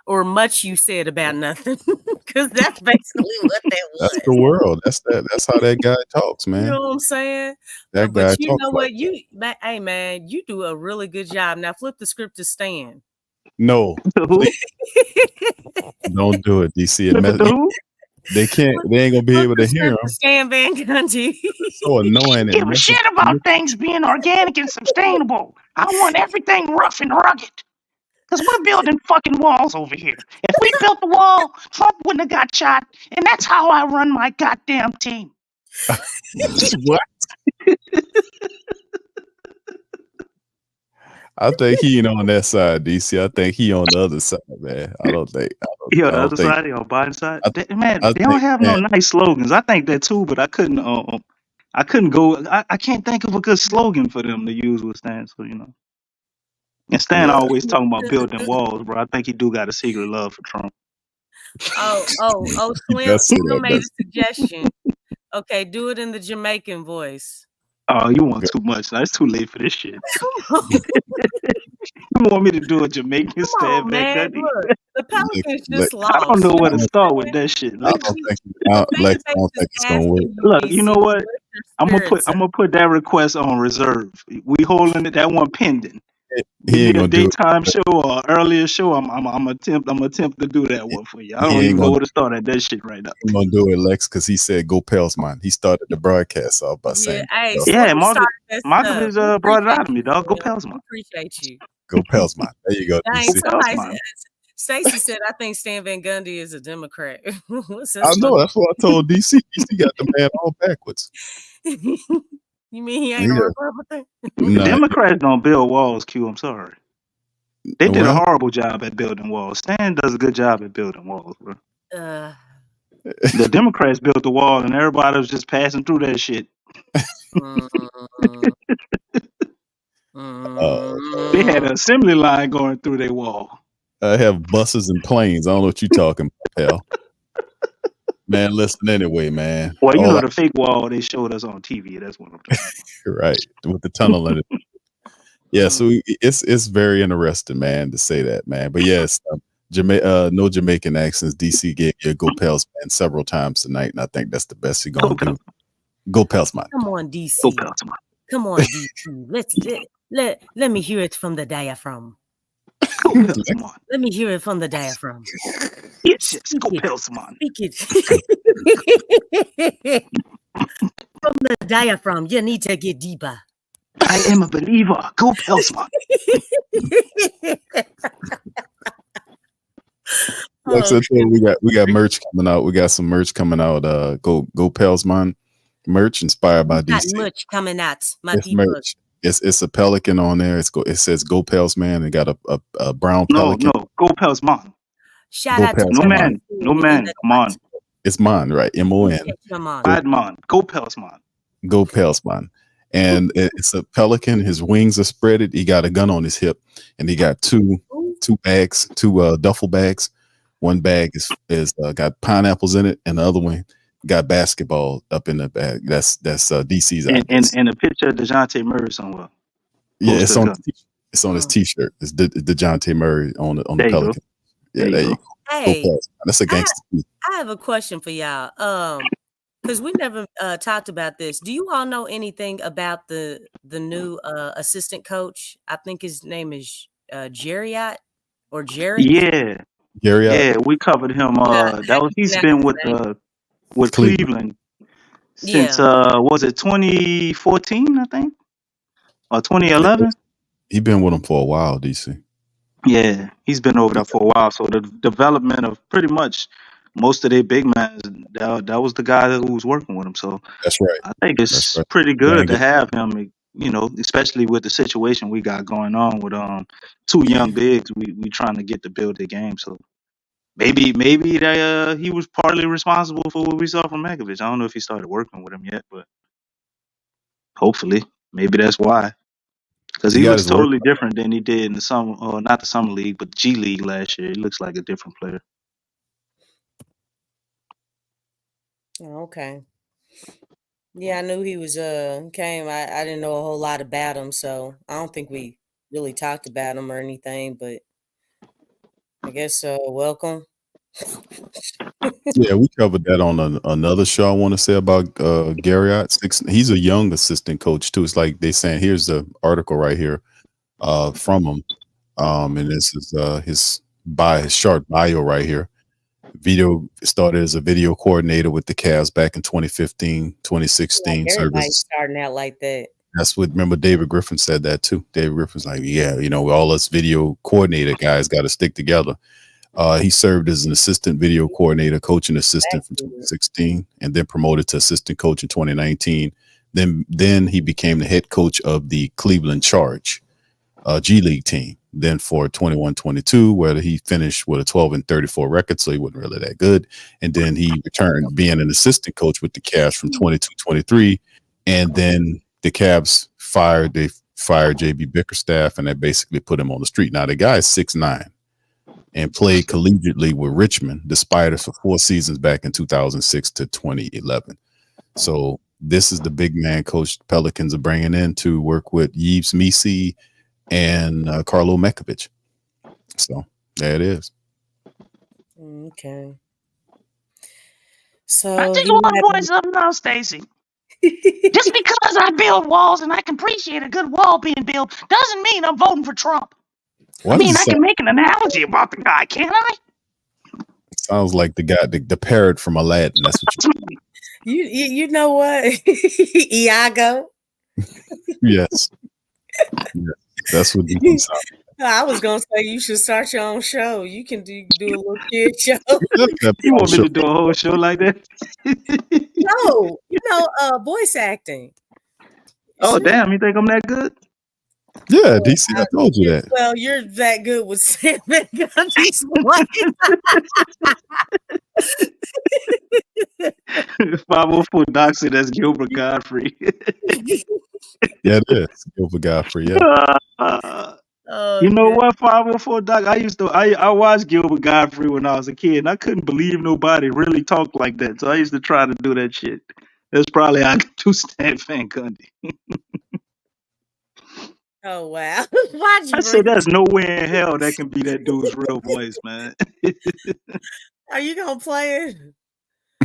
Or much you said about nothing. Because that's basically what that That's was. the world. That's how that guy talks, You man. know what I'm saying? That But guy you talks know like what? Hey man, you do a really good job. Now flip the script to Stan. no. Who? Don't do it, DC. Flip it to who? They can't. They ain't gonna be Flip able the to hear script to him. Stan Van Gundy. It's so annoying. It Give a messes. shit about things being organic and sustainable. I want everything rough and rugged. Because we're building fucking walls over here. If we built the wall, Trump wouldn't have got shot. And that's how I run my goddamn team. What? I think he ain't on that side, DC. I think he on the other side, man. I don't think. Yeah, I the don't other think. side, on Biden's side. I, Man, I they don't think, have no man. nice slogans. I think that too, but I couldn't go. I can't think of a good slogan for them to use with Stan. So and Stan Yeah. always talking about building walls, bro. I think he do got a secret love for Trump. He Slim does say that. made a suggestion. Okay, do it in the Jamaican voice. Oh, you want too much? Now, it's too late for this shit. Come on, You want me to do a Jamaican Stan Van man. Gundy? Look, the Pelicans Like, just lost. I don't know You where know to what start I'm with saying? that shit. I Like, don't think. The fan Lex, I base don't is think it's gonna work. asking you, look, you know DC, what? lift your I'm spirits up. gonna put that request on reserve. We holding that one pending. Give He me ain't a gonna do daytime it. show or earlier show. I'm attempt to do that one for you. I He don't ain't even know gonna. where to start at that shit right now. He gonna do it, Lex, because he said go Pelsman. He started the broadcast off by Yeah, saying hey, go, Slim Yeah, started that stuff. Marcus We brought it appreciate out of me, you, dog. Go Slim. Pelsman. We appreciate you. go Pelsman. There you go, Dang, DC. somebody Pelsman. Stacy said, I think Stan Van Gundy is a Democrat. What's I this know. funny? That's what I told DC. DC got the man all backwards. You mean he ain't a Yeah. Republican? Nah. Democrats don't build walls, Q. I'm sorry. They did a Well, horrible job at building walls. Stan does a good job at building walls, bro. Uh, The Democrats built the wall, and everybody was just passing through that shit. mm, They had mm. an assembly line going through their wall. I have buses and planes. I don't know what you talking about, pal. Man, listen anyway, man. Well, All the fake wall they showed us on TV. That's what I'm talking right with the tunnel in it. Yeah, so it's very interesting, man, to say that, man. But yes, no Jamaican accents. DC gave you a go Pels man several times tonight, and I think that's the best you're gonna do. Go Pels man. Come on, DC. Go Pelsman. Come on, DC. Let me hear it from the diaphragm. Go Pelsman. Let me hear it from the diaphragm. Yes, go Pelsman. Speak it. From the diaphragm, you need to get deeper. I am a believer. Go Pelsman. Lexxah, we got merch coming out. We got some merch coming out. Go Pelsman merch inspired by Got DC. much coming out, my It's people. merch. It's a pelican on there. It says Go Pels Man. It got a brown No, pelican. go Pels man. Shout Go out to Pels No Man. man, come on. It's mine, right? MON. Come on. Bad man. Go Pels man. Go Pels Man. And it's a pelican. His wings are spreaded. He got a gun on his hip, and he got two bags, two duffel bags. One bag is got pineapples in it, and the other one got basketball up in the bag. That's DC's idea. And a picture of DeJounte Murray somewhere. Yeah, Close it's to on the gun. it's on his t-shirt. It's DeJounte Murray on the There you go. pelican. Yeah, There you go. Hey, Go Pels. That's a gangster. I have a question for y'all. Because we never talked about this. Do you all know anything about the new assistant coach? I think his name is Jarrett or Jarrett. Yeah. Gary, Yeah, we covered him. He's been with Cleveland since was it 2014, I think? Or 2011? He been with him for a while, DC. Yeah, he's been over there for a while. So the development of pretty much most of their big men, that was the guy who was working with him. So That's right. I think it's pretty good to have him, especially with the situation we got going on with two young bigs. We trying to get to build the game. So maybe he was partly responsible for what we saw from Makovich. I don't know if he started working with him yet, but hopefully, maybe that's why. Because he looks totally different than he did in the summer, or not the summer league, but the G League last year. He looks like a different player. Okay. Yeah, I knew he was came. I didn't know a whole lot about him, so I don't think we really talked about him or anything, but I guess welcome. Yeah, we covered that on another show. I want to say about Garriott. He's a young assistant coach too. It's like they saying here's the article right here from him, and this is his short bio right here. Started as a video coordinator with the Cavs back in 2015, 2016. Everybody's starting out like that. That's what, remember, David Griffin said that too. David Griffin's like, yeah, all us video coordinator guys got to stick together. He served as an assistant video coordinator, coaching assistant from 2016, and then promoted to assistant coach in 2019. Then he became the head coach of the Cleveland Charge G League team. Then for 21-22, where he finished with a 12-34 record, so he wasn't really that good. And then he returned being an assistant coach with the Cavs from 22-23, and then the Cavs fired JB Bickerstaff, and they basically put him on the street. Now the guy is 6'9" and played collegiately with Richmond, the Spiders, for 4 seasons back in 2006 to 2011. So this is the big man coach the Pelicans are bringing in to work with Yves Missi and Carlo Mekovich. So there it is. Okay. So I just want to point something out, Stacy. Just because I build walls and I can appreciate a good wall being built doesn't mean I'm voting for Trump. I can make an analogy about the guy, can't I? Sounds like the guy, the parrot from Aladdin. That's what you know what? Iago. Yes. That's what you sound. I was gonna say you should start your own show. You can do a little kid show. You want me to do a whole show like that? No, voice acting. Oh, damn, you think I'm that good? Yeah, DC, I told you that. Well, you're that good with Sam Van Gundy's voice. 504 Doc said that's Gilbert Godfrey. Yeah, it is. Gilbert Godfrey, yeah. You know what, 504 Doc? I watched Gilbert Godfrey when I was a kid, and I couldn't believe nobody really talked like that. So I used to try to do that shit. That's probably how I could do Stan Van Gundy. Oh wow! I said there's nowhere in hell that can be that dude's real voice, man. Are you gonna play it?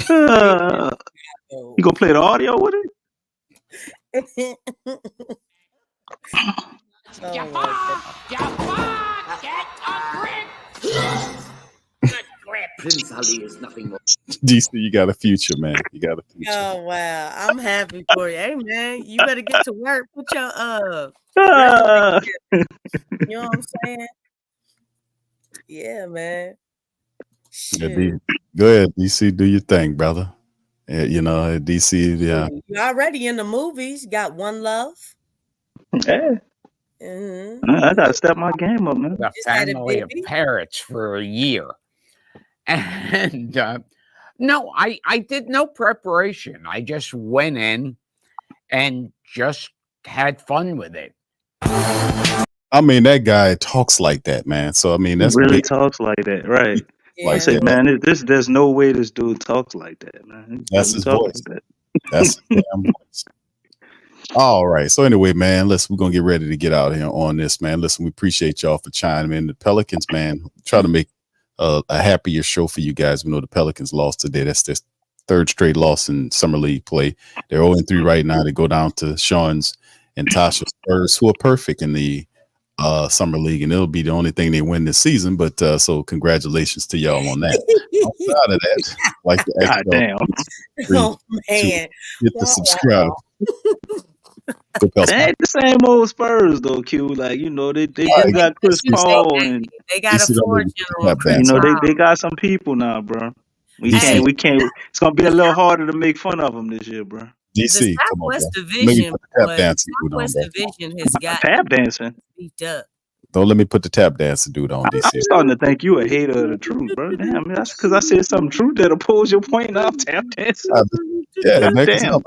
You gonna play the audio with it? Crap, Prince Ali is nothing more. DC, you got a future, man. You got a future. Oh wow, I'm happy for you. Hey man, you better get to work. Put your Ah. resume together. You know what I'm saying? Yeah, man. Yeah, Shoot. go ahead, DC, do your thing, brother. Yeah, you know, DC, yeah. You're already in the movies. Got One Love. Yeah. Mm-hmm. I gotta step my game up, man. The Just had a family of baby. parrots for a year. And no, I did no preparation. I just went in and just had fun with it. I mean, that guy talks like that, man. So I mean, that's He really big. talks like that, right? Yeah. I say, that. man, there's no way this dude talks like that, man. He That's doesn't his talk voice. like that. That's his damn voice. All right. So anyway, man, listen, we're gonna get ready to get out of here on this, man. Listen, we appreciate y'all for chiming in. The Pelicans, man, try to make a happier show for you guys. We know the Pelicans lost today. That's their third straight loss in summer league play. They're 0-3 right now. They go down to Sean's and Tasha's Spurs, who are perfect in the summer league, and it'll be the only thing they win this season. But so congratulations to y'all on that. Outside of that, like to ask God damn. Oh man. hit the subscribe. They ain't the same old Spurs though, Q. Like, you know, they do got Chris Paul and They got a fortune on Chris you know, Paul. they got some people now, bro. We Hey. can't. It's gonna be a little harder to make fun of them this year, bro. DC, The come on, Southwest bro. Division, Tap dancing dude on, Southwest bro. Division has got Tap dancing. beat up. Don't let me put the tap dancing dude on, DC. I'm starting to think you a hater of the truth, bro. Damn, man, that's because I said something true that oppose your point. Now I'm tap dancing. Yeah, man, Damn.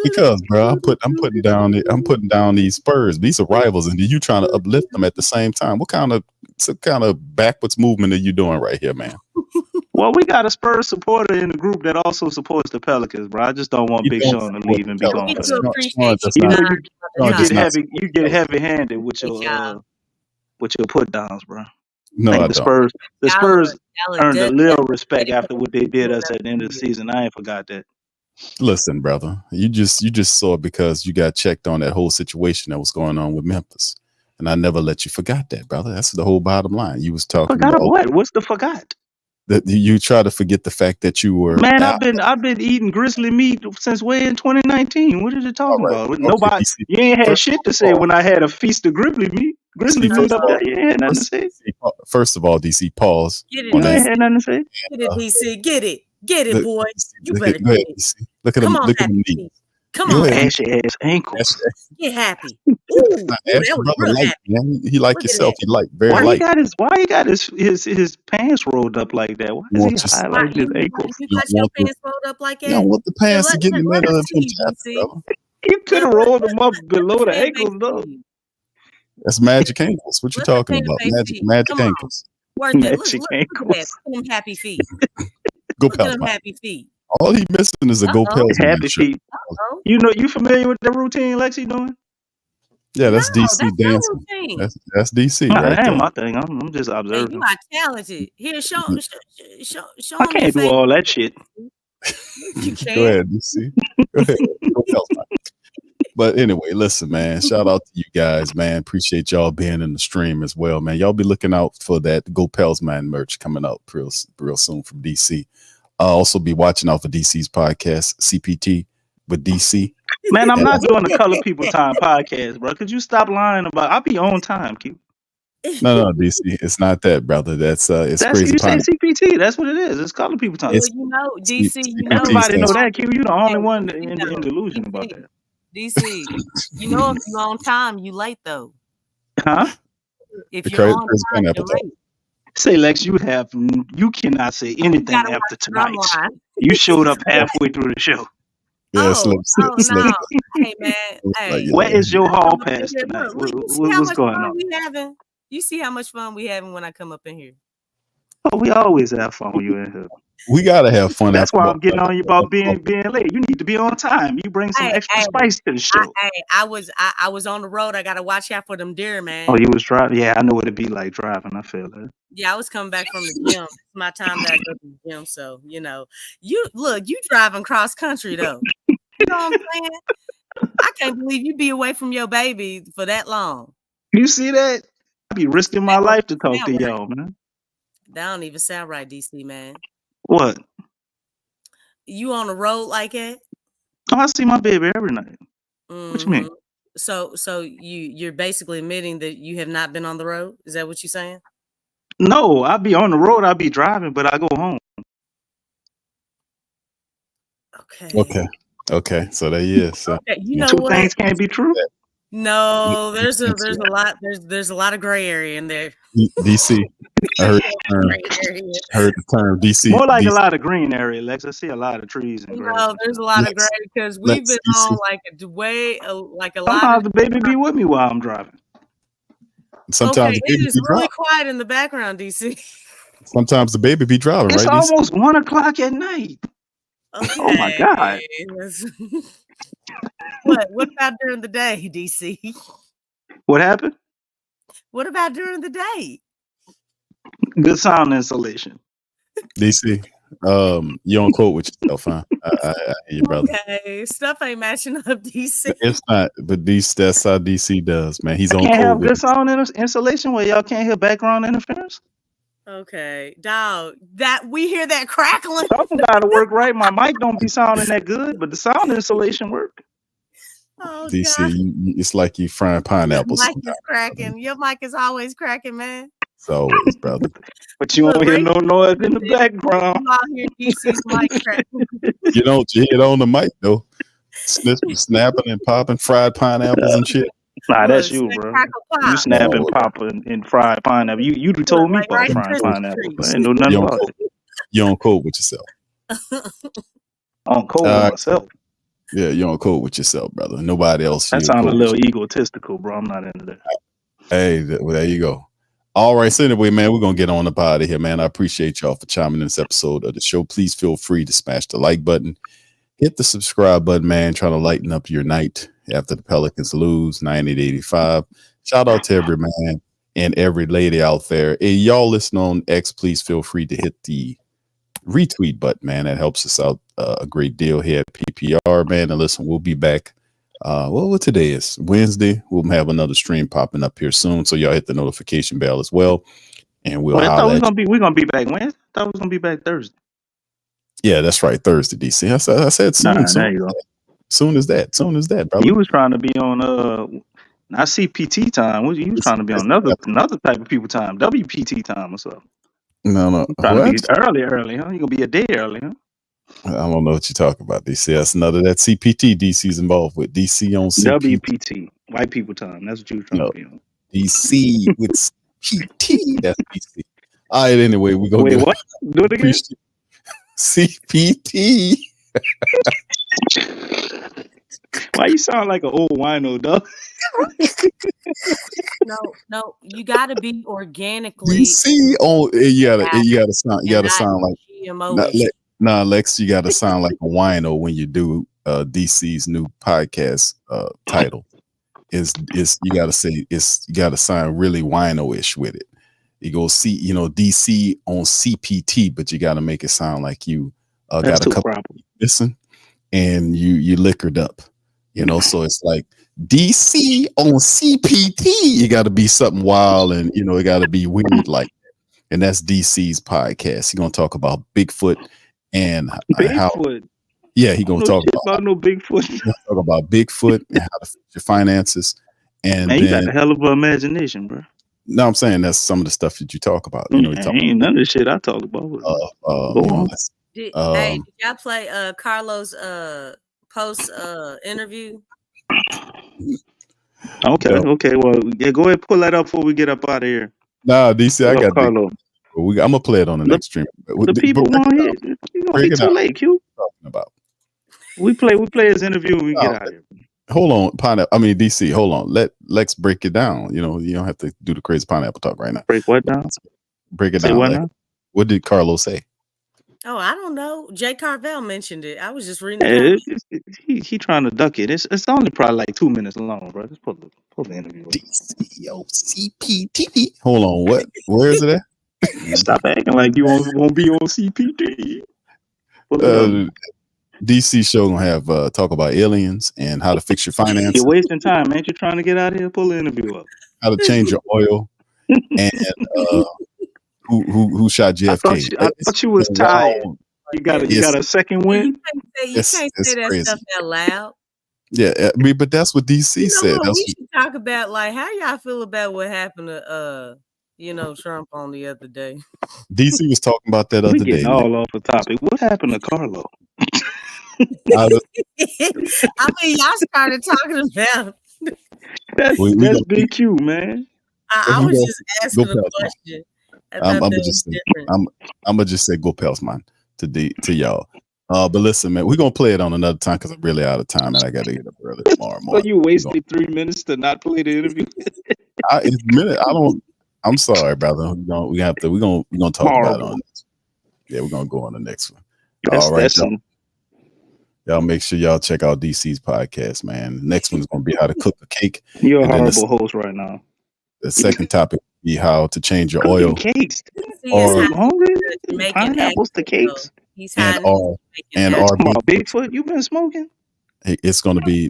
because bro, I'm putting down these Spurs. These are rivals, and you trying to uplift them at the same time. What kind of backwards movement are you doing right here, man? Well, we got a Spurs supporter in the group that also supports the Pelicans, bro. I just don't want Big Sean to leave and be gone. We For do that. appreciate You know, you. you get heavy handed with your put downs, bro. No, I I think don't. The Spurs earned a dead- little respect after what they did us at the end of the season. I ain't forgot that. Listen, brother, you just saw it because you got checked on that whole situation that was going on with Memphis, and I never let you forgot that, brother. That's the whole bottom line. You was talking Forgot about what? What's the forgot? that you try to forget the fact that you were Man, out. I've been eating grizzly meat since way in 2019. What are you talking about? Okay, Nobody, DC. you ain't had First shit to of say all- when I had a feast of grizzly meat. Grizzly DC, meat first up of all- there. You ain't had nothing to say. First of all, DC, pause. Get it, You on ain't that. had nothing to say. Get it, DC. Get it, boy. You Look better at, go ahead, get it. DC. Look at Come them. on, Look at them Happy knees. Feet. Come Go on, ahead. Ashy ass ankles. get happy. Ooh, Now, that Ash, was brother, real light, happy. man. He like Look at yourself. that. He light, very Why light. he got his pants rolled up like that? Why is he highlighting his ankles? You got your pants rolled up like You don't that? want the pants to Let- get in the let middle us of him see, tapping, DC. brother. You could have rolled them up below the fan ankles, base though. see. That's magic ankles. What you Let the talking fan about? base Magic, see. magic Come on. ankles. Worth it. Look Magic at that. ankles. Look at them happy feet. Go Look at Pels, them man. happy feet. All he missing is a Go Uh-oh. Pels man Happy shirt. feet. Uh-oh. You know, you familiar with the routine Lexi doing? Yeah, that's No, DC that's your dancing. routine. That's DC Nah, right that ain't there. my thing. I'm just Hey, observing. you are talented. Here, show I them your can't do face. all that shit. You Go can. ahead, DC. Go ahead. Go Pels, man. But anyway, listen, man. Shout out to you guys, man. Appreciate y'all being in the stream as well, man. Y'all be looking out for that Go Pels Man merch coming out real soon from DC. I'll also be watching out for DC's podcast, CPT with DC. Man, I'm not doing the Color People Time podcast, bro. Could you stop lying about? I'll be on time, Q. No, DC. It's not that, brother. It's crazy You say pine. CPT. That's what it is. It's Color People Time. Well, you know, DC, you know. Everybody know stands that, Q. You the only one You in know, delusion about that. DC, you know, if you on time, you late though. Huh? If The you're on Chris time, you're Pineapple. late. Say, Lex, you cannot say anything gotta after watch the drum tonight. line. You showed up halfway through the show. Yeah, Oh no. Hey man, hey. Where is your hall Come up in pass here. tonight? Look, you see how What's much going fun on? we having? You see how much fun we having when I come up in here. Oh, we always have fun when you in here. We gotta have fun. That's why I'm getting on you about being late. You need to be on time. You bring some extra spice to the show. I was on the road. I gotta watch out for them deer, man. Oh, you was driving? Yeah, I know what it'd be like driving. I feel that. Yeah, I was coming back from the gym. It's my time that I go to the gym. So, you know, you driving cross country though. You know what I'm saying? I can't believe you be away from your baby for that long. You see that? I be risking my life to talk to y'all, man. That don't even sound right, DC man. What? You on the road like that? Oh, I see my baby every night. What you mean? So you're basically admitting that you have not been on the road? Is that what you're saying? No, I be on the road. I be driving, but I go home. Okay. So there he is. So, Okay, you know Two what? things can't be true. No, there's a lot of gray area in there. DC. I heard the term DC. More like DC. a lot of green area, Lex. I see a lot of trees and grass. No, there's a lot of gray because we've been DC. on like a lot Sometimes of the baby be with me while I'm driving. Sometimes okay, the baby it is be really driving. quiet in the background, DC. Sometimes the baby be driving, It's right? DC? almost 1 o'clock at night. Okay. Oh my God. What about during the day, DC? What happened? What about during the day? Good sound installation. DC. You don't quote with yourself, huh? I hear you, brother. Okay, stuff ain't matching up, DC. It's not, but that's how DC does, man. He's on Can't code have with good sound installation where y'all can't hear background interference. Okay, dog. That we hear that crackling. Something gotta work right. My mic don't be sounding that good, but the sound installation work. Oh, DC. God. It's like you frying pineapples. Your mic is cracking. Your mic is always cracking, man. It's always, brother. But you don't hear no noise in the background. You all hear DC's mic cracking. You hit it on the mic though. Snapping and popping fried pineapples and shit. Nah, that's you, bro. You snapping, popping, and fried pineapple. You told me about frying pineapple, but I ain't know nothing about it. You don't code with yourself. I don't code with myself. Yeah, you don't code with yourself, brother. Nobody else. That sounds a little egotistical, bro. I'm not into that. Hey, there you go. All right, so anyway, man, we're going to get on up out of here, man. I appreciate y'all for chiming in this episode of the show. Please feel free to smash the like button. Hit the subscribe button, man. Trying to lighten up your night after the Pelicans lose 90-85. Shout out to every man and every lady out there. Hey, y'all listen on X, please feel free to hit the retweet button, man. That helps us out a great deal here at PPR, man. And listen, we'll be back. What today is? Wednesday. We'll have another stream popping up here soon, so y'all hit the notification bell as well, and we'll. I thought we're gonna be back Wednesday. I thought we was gonna be back Thursday. Yeah, that's right, Thursday, DC. I said soon. Nah, soon, there you go. Soon as that, brother. You was trying to be on not CPT time. You was trying to be on another type of people time, WPT time or something. No. Trying to be early, huh? You gonna be a day early, huh? I don't know what you're talking about, DC. That's none of that CPT DC's involved with. DC on CPT. WPT, white people time. That's what you were trying to be on. DC with CPT. That's DC. All right, anyway, we're going to what? Do it again. CPT. Why you sound like an old wino, dog? No, you gotta be organically. DC on you gotta sound like GMO. Lex, you gotta sound like a wino when you do DC's new podcast title. Is you gotta sound really wino-ish with it. You go DC on CPT, but you gotta make it sound like you got a couple listen and you liquored up. So it's like DC on CPT. You got to be something wild, and it got to be weird like that. And that's DC's podcast. He's gonna talk about Bigfoot and how. Yeah, he's gonna talk about no Bigfoot. Talk about Bigfoot and how to fix your finances. And you got a hell of an imagination, bro. No, I'm saying that's some of the stuff that you talk about. Ain't none of the shit I talk about. Did y'all play Carlos post interview? Okay. Well, yeah, go ahead, pull that up before we get up out of here. Nah, DC, I got Carlos. I'm gonna play it on the next stream. The people want it. You gonna be too late, Q. Talking about. We play his interview and we get out of here. Hold on, DC. Hold on. Let Lex break it down. You don't have to do the crazy pineapple talk right now. Break what down? Break it down. What did Carlos say? Oh, I don't know. Jay Carvel mentioned it. I was just reading. He trying to duck it. It's only probably like 2 minutes long, bro. Just pull the interview. DCOCPT. Hold on. What? Where is it at? Stop acting like you won't be on CPT. DC show gonna have talk about aliens and how to fix your finances. You're wasting time, ain't you? Trying to get out of here. Pull the interview up. How to change your oil and who shot JFK. I thought you was tired. You got a second win. You can't say that crazy. stuff out loud. Yeah, I mean, but that's what DC said. What? We should talk about like how y'all feel about what happened to Trump on the other day. DC was talking about that other day. All off the topic. What happened to Carlo? I mean, y'all started talking about that's Big Q, man. I was just asking a question. I'm gonna just say go Pels, man, to y'all. But listen, man, we're gonna play it on another time because I'm really out of time and I gotta get up early tomorrow morning. So you wasted 3 minutes to not play the interview. I'm sorry, brother. We're gonna talk about it on this. Yeah, we're gonna go on the next one. All right, y'all make sure y'all check out DC's podcast, man. The next one's gonna be how to cook a cake. You're a horrible host right now. The second topic will be how to change your oil. Cakes. Or pineapples to cakes. And Bigfoot, you been smoking? It's going to be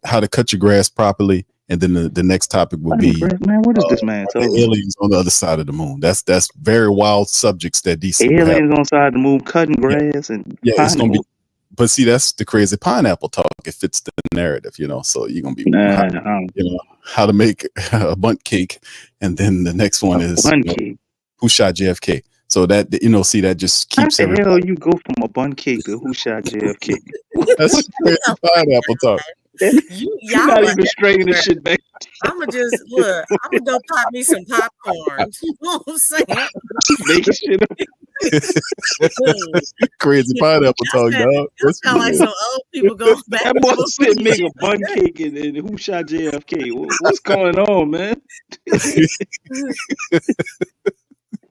how to cut your grass properly, and then the next topic will be man. What is this man? Aliens on the other side of the moon. That's very wild subjects that DC aliens on the side of the moon cutting grass and it's going to be. But see, that's the crazy pineapple talk. It fits the narrative, So you're gonna be how to make a bundt cake, and then the next one is who shot JFK. So that that just keeps. How the hell you go from a bundt cake to who shot JFK? That's crazy pineapple talk. You're not even straightening this shit back. I'm gonna go pop me some popcorn. You know what I'm saying? Making shit up. Crazy pineapple talk, dog. That's sound like some old people going back. That boy said make a bundt cake and who shot JFK? What's going on, man?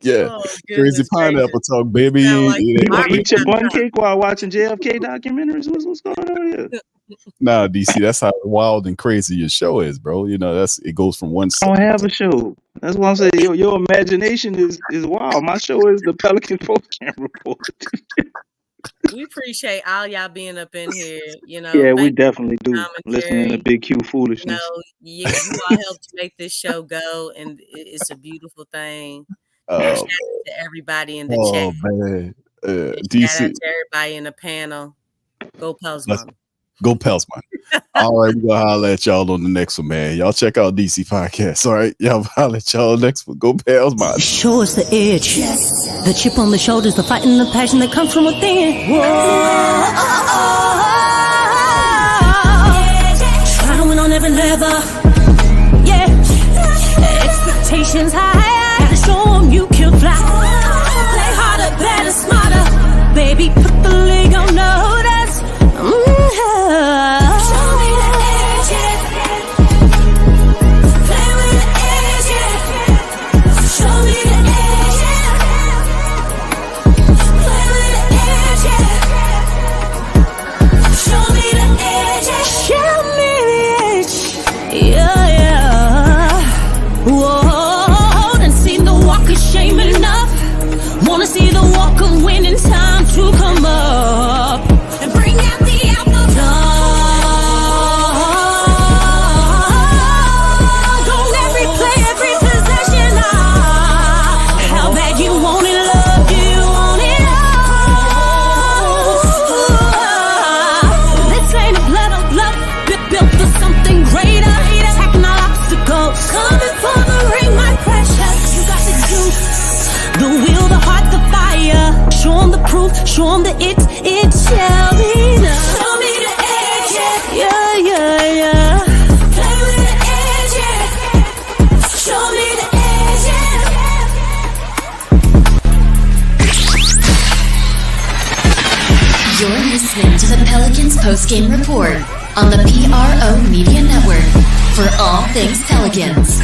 Yeah, crazy pineapple talk, baby. You gonna eat your bundt cake while watching JFK documentaries? What's going on here? Nah, DC, that's how wild and crazy your show is, bro. It goes from one. I don't have a show. That's what I'm saying. Your imagination is wild. My show is the Pelican Postgame Report. We appreciate all y'all being up in here. Yeah, we definitely do. Listening to Big Q foolishness. You all helped make this show go, and it's a beautiful thing. Shout out to everybody in the chat. Man. DC. Shout out to everybody in the panel. Go Pels, man. Go Pels, man. All right, we're gonna holler at y'all on the next one, man. Y'all check out DC Podcast. All right, y'all holler at y'all next one. Go Pels, man. Show us the edge, the chip on the shoulders, the fight and the passion that comes from within. Whoa. Try to win on every level. Yeah, expectations high. Gotta show 'em you can fly. Play harder, better, smarter. Baby, put the league on notice. Show me the edge, play with the edge, show me the edge, play with the edge, show me the edge, show me the edge, yeah. Whoa, done seen the walk of shame enough. Wanna see the walk of winning, time to come up and bring out the apple. Don't let replay every possession. How bad you want it, love you want it all. This ain't a blood of love, built for something greater. Attacking all obstacles, coming for the ring, my precious. You got the juice, the will, the heart, the fire. Show 'em the proof, show 'em that it shall be done. Show me the edge, yeah. Play with the edge, show me the edge. You're listening to the Pelicans Postgame Report on the PRO Media Network for all things Pelicans.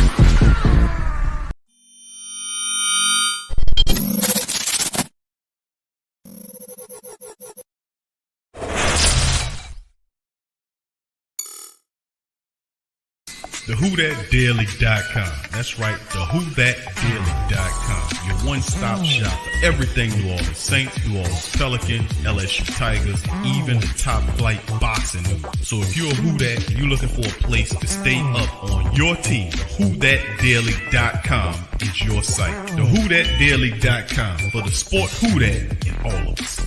TheWhoThatDaily.com. That's right, TheWhoThatDaily.com. Your one-stop shop for everything New Orleans Saints, New Orleans Pelicans, LSU Tigers, even the top flight boxing news. So if you're a Who That and you're looking for a place to stay up on your team, TheWhoThatDaily.com is your site. TheWhoThatDaily.com for the sport Who That in all of us.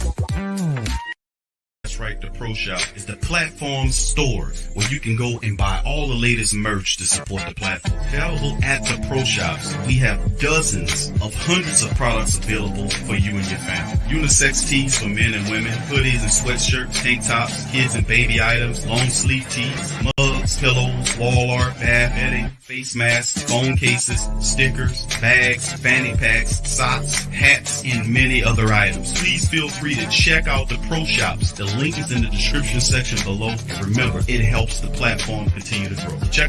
That's right, the Pro Shop is the platform store where you can go and buy all the latest merch to support the platform. Available at the Pro Shops, we have dozens of hundreds of products available for you and your family. Unisex tees for men and women, hoodies and sweatshirts, tank tops, kids and baby items, long sleeve tees, mugs, pillows, wall art, bath bedding, face masks, phone cases, stickers, bags, fanny packs, socks, hats, and many other items. Please feel free to check out the Pro Shops. The link is in the description section below. And remember, it helps the platform continue to grow. Check